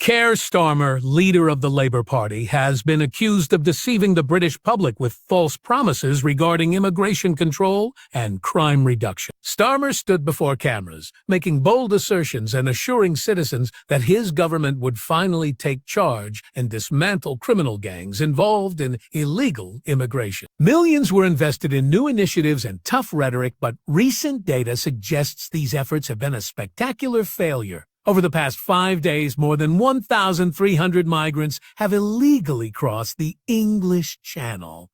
Keir Starmer, leader of the Labour Party, has been accused of deceiving the British public with false promises regarding immigration control and crime reduction. Starmer stood before cameras, making bold assertions and assuring citizens that his government would finally take charge and dismantle criminal gangs involved in illegal immigration. Millions were invested in new initiatives and tough rhetoric, but recent data suggests these efforts have been a spectacular failure. Over the past 5 days, more than 1,300 migrants have illegally crossed the English Channel.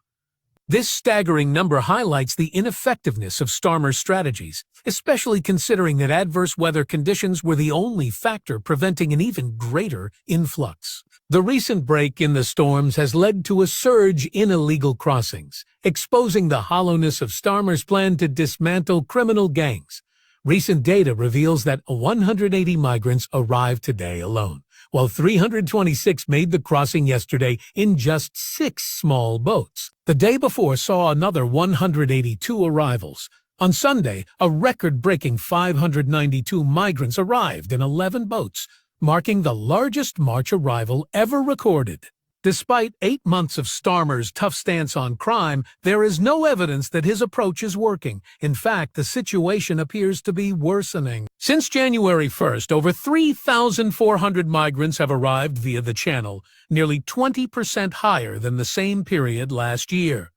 This staggering number highlights the ineffectiveness of Starmer's strategies, especially considering that adverse weather conditions were the only factor preventing an even greater influx. The recent break in the storms has led to a surge in illegal crossings, exposing the hollowness of Starmer's plan to dismantle criminal gangs. Recent data reveals that 180 migrants arrived today alone, while 326 made the crossing yesterday in just 6 small boats. The day before saw another 182 arrivals. On Sunday, a record-breaking 592 migrants arrived in 11 boats, marking the largest March arrival ever recorded. Despite 8 months of Starmer's tough stance on crime, there is no evidence that his approach is working. In fact, the situation appears to be worsening. Since January 1st, over 3,400 migrants have arrived via the Channel, nearly 20% higher than the same period last year.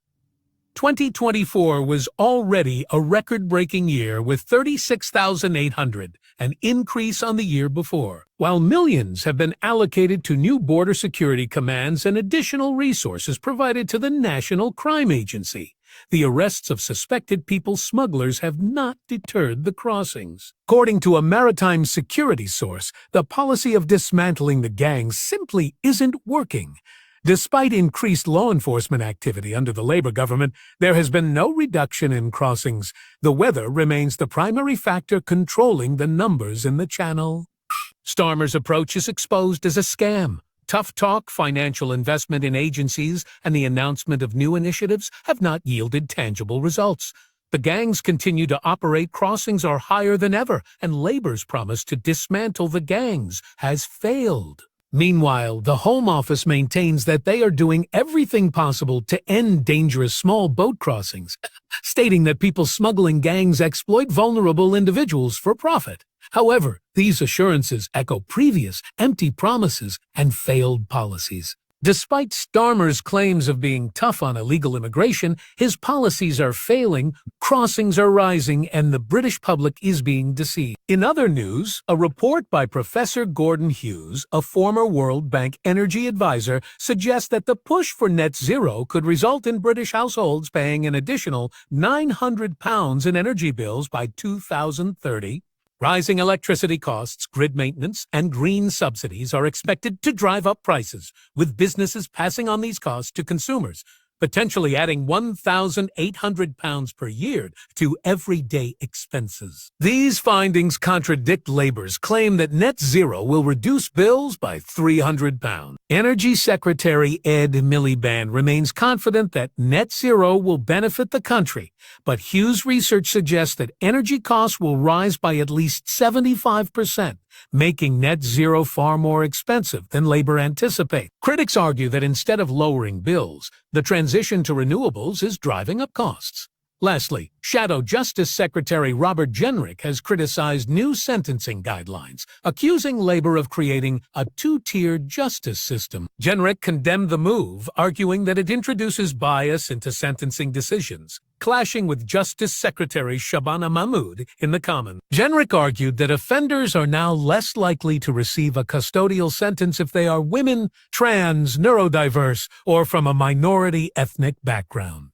2024 was already a record-breaking year with 36,800, an increase on the year before. While millions have been allocated to new border security commands and additional resources provided to the National Crime Agency, the arrests of suspected people smugglers have not deterred the crossings. According to a maritime security source, the policy of dismantling the gangs simply isn't working. Despite increased law enforcement activity under the Labour government, there has been no reduction in crossings. The weather remains the primary factor controlling the numbers in the Channel. Starmer's approach is exposed as a scam. Tough talk, financial investment in agencies, and the announcement of new initiatives have not yielded tangible results. The gangs continue to operate, crossings are higher than ever, and Labour's promise to dismantle the gangs has failed. Meanwhile, the Home Office maintains that they are doing everything possible to end dangerous small boat crossings, stating that people smuggling gangs exploit vulnerable individuals for profit. However, these assurances echo previous empty promises and failed policies. Despite Starmer's claims of being tough on illegal immigration, his policies are failing, crossings are rising, and the British public is being deceived. In other news, a report by Professor Gordon Hughes, a former World Bank energy advisor, suggests that the push for net zero could result in British households paying an additional £900 in energy bills by 2030. Rising electricity costs, grid maintenance, and green subsidies are expected to drive up prices, with businesses passing on these costs to consumers, potentially adding £1,800 per year to everyday expenses. These findings contradict Labour's claim that net zero will reduce bills by £300. Energy Secretary Ed Miliband remains confident that net zero will benefit the country, but Hughes research suggests that energy costs will rise by at least 75%, making net zero far more expensive than Labour anticipate. Critics argue that instead of lowering bills, the transition to renewables is driving up costs. Lastly, Shadow Justice Secretary Robert Jenrick has criticized new sentencing guidelines, accusing Labour of creating a two-tiered justice system. Jenrick condemned the move, arguing that it introduces bias into sentencing decisions, clashing with Justice Secretary Shabana Mahmood in the Commons. Jenrick argued that offenders are now less likely to receive a custodial sentence if they are women, trans, neurodiverse, or from a minority ethnic background.